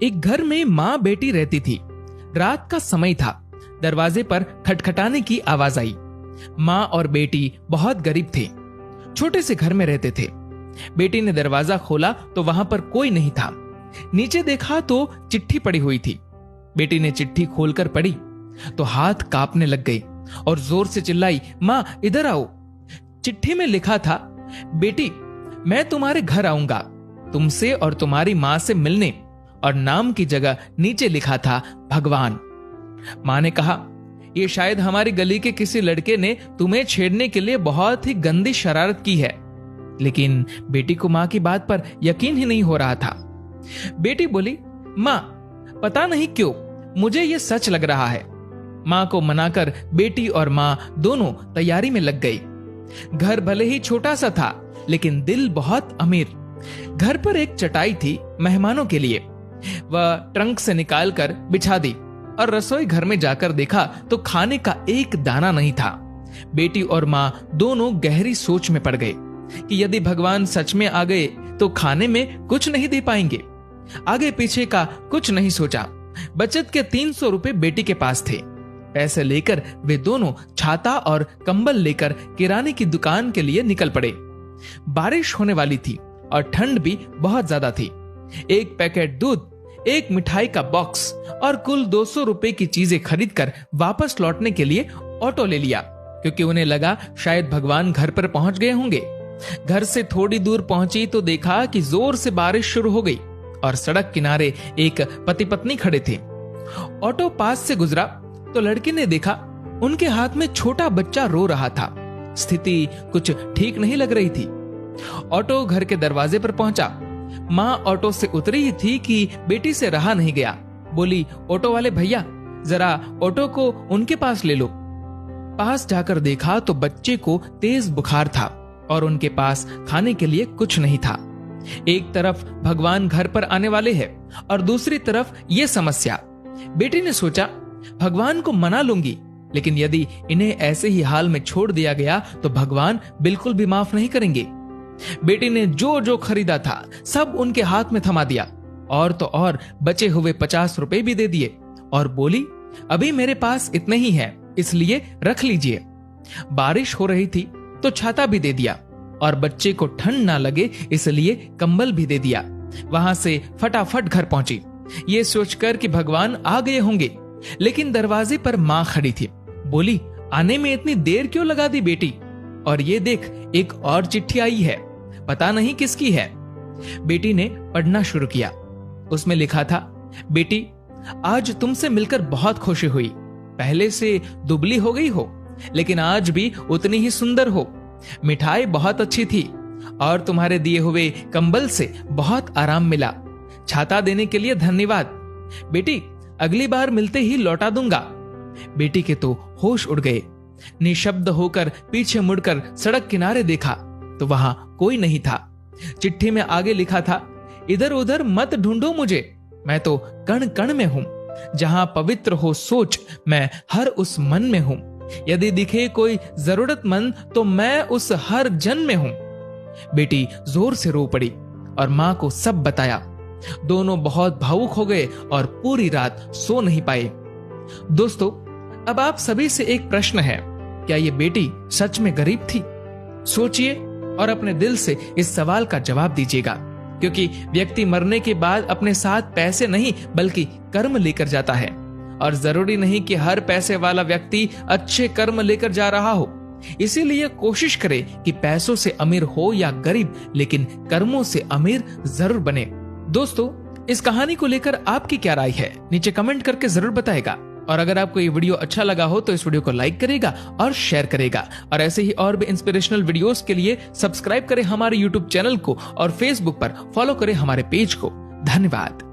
एक घर में माँ बेटी रहती थी। रात का समय था। दरवाजे पर खटखटाने की आवाज आई। माँ और बेटी बहुत गरीब थे, छोटे से घर में रहते थे। बेटी ने दरवाजा खोला तो वहां पर कोई नहीं था। नीचे देखा तो चिट्ठी पड़ी हुई थी। बेटी ने चिट्ठी खोलकर पढ़ी तो हाथ कांपने लग गए और जोर से चिल्लाई, माँ इधर आओ। चिट्ठी में लिखा था, बेटी मैं तुम्हारे घर आऊंगा तुमसे और तुम्हारी माँ से मिलने, और नाम की जगह नीचे लिखा था भगवान। माँ ने कहा, ये शायद हमारी गली के किसी लड़के ने तुम्हें छेड़ने के लिए बहुत ही गंदी शरारत की है। लेकिन बेटी को माँ की बात पर यकीन ही नहीं हो रहा था। बेटी बोली, माँ पता नहीं क्यों मुझे ये सच लग रहा है। माँ को मनाकर बेटी और माँ दोनों तैयारी में लग गई। घर भले ही छोटा सा था लेकिन दिल बहुत अमीर। घर पर एक चटाई थी मेहमानों के लिए। वह ट्रंक से निकालकर बिछा दी और रसोई घर में जाकर देखा तो खाने का एक दाना नहीं था। बेटी और माँ दोनों गहरी सोच में पड़ गए कि यदि भगवान सच में आ गए तो खाने में कुछ नहीं दे पाएंगे। आगे पीछे का कुछ नहीं सोचा। बचत के 300 रुपए बेटी के पास थे। पैसे लेकर वे दोनों छाता और कंबल लेकर किराने की दुकान के लिए निकल पड़े। बारिश होने वाली थी और ठंड भी बहुत ज्यादा थी। एक पैकेट दूध, एक मिठाई का बॉक्स और कुल 200 रुपए की चीजें खरीदकर वापस लौटने के लिए ऑटो ले लिया, क्योंकि उन्हें लगा शायद भगवान घर पर पहुंच गए होंगे। घर से थोड़ी दूर पहुंची तो देखा कि जोर से बारिश शुरू हो गई और सड़क किनारे एक पति पत्नी खड़े थे। ऑटो पास से गुजरा तो लड़की ने देखा उनके हाथ में छोटा बच्चा रो रहा था। स्थिति कुछ ठीक नहीं लग रही थी। ऑटो घर के दरवाजे पर पहुंचा। माँ ऑटो से उतरी ही थी कि बेटी से रहा नहीं गया। बोली, ऑटो वाले भैया जरा ऑटो को उनके पास ले लो। पास जाकर देखा तो बच्चे को तेज बुखार था और उनके पास खाने के लिए कुछ नहीं था। एक तरफ भगवान घर पर आने वाले हैं और दूसरी तरफ ये समस्या। बेटी ने सोचा, भगवान को मना लूंगी, लेकिन यदि इन्हें ऐसे ही हाल में छोड़ दिया गया तो भगवान बिल्कुल भी माफ नहीं करेंगे। बेटी ने जो जो खरीदा था सब उनके हाथ में थमा दिया और तो और बचे हुए 50 रुपए भी दे दिए और बोली, अभी मेरे पास इतने ही है, इसलिए रख लीजिए। बारिश हो रही थी तो छाता भी दे दिया और बच्चे को ठंड ना लगे इसलिए कंबल भी दे दिया। वहां से फटाफट घर पहुंची, ये सोचकर कि भगवान आ गए होंगे। लेकिन दरवाजे पर माँ खड़ी थी। बोली, आने में इतनी देर क्यों लगा दी बेटी? और ये देख, एक और चिट्ठी आई है, पता नहीं किसकी है। बेटी ने पढ़ना शुरू किया। उसमें लिखा था, बेटी आज तुमसे मिलकर बहुत खुशी हुई। पहले से दुबली हो गई हो लेकिन आज भी उतनी ही सुंदर हो। मिठाई बहुत अच्छी थी और तुम्हारे दिए हुए कंबल से बहुत आराम मिला। छाता देने के लिए धन्यवाद। बेटी अगली बार मिलते ही लौटा दूंगा। बेटी के तो होश उड़ गए। निशब्द होकर पीछे मुड़कर सड़क किनारे देखा तो वहां कोई नहीं था। चिट्ठी में आगे लिखा था, इधर उधर मत ढूंढो मुझे, मैं तो कण कण में हूं। जहां पवित्र हो सोच, मैं हर उस मन में हूं। यदि दिखे कोई जरूरतमंद तो मैं उस हर जन में हूं। बेटी जोर से रो पड़ी और मां को सब बताया। दोनों बहुत भावुक हो गए और पूरी रात सो नहीं पाए। दोस्तों, अब आप सभी से एक प्रश्न है, क्या ये बेटी सच में गरीब थी? सोचिए और अपने दिल से इस सवाल का जवाब दीजिएगा, क्योंकि व्यक्ति मरने के बाद अपने साथ पैसे नहीं बल्कि कर्म लेकर जाता है। और जरूरी नहीं कि हर पैसे वाला व्यक्ति अच्छे कर्म लेकर जा रहा हो। इसीलिए कोशिश करें कि पैसों से अमीर हो या गरीब, लेकिन कर्मों से अमीर जरूर बने। दोस्तों, इस कहानी को लेकर आपकी क्या राय है, नीचे कमेंट करके जरूर बताएगा। और अगर आपको ये वीडियो अच्छा लगा हो तो इस वीडियो को लाइक करेगा और शेयर करेगा। और ऐसे ही और भी इंस्पिरेशनल वीडियोस के लिए सब्सक्राइब करें हमारे यूट्यूब चैनल को और फेसबुक पर फॉलो करें हमारे पेज को। धन्यवाद।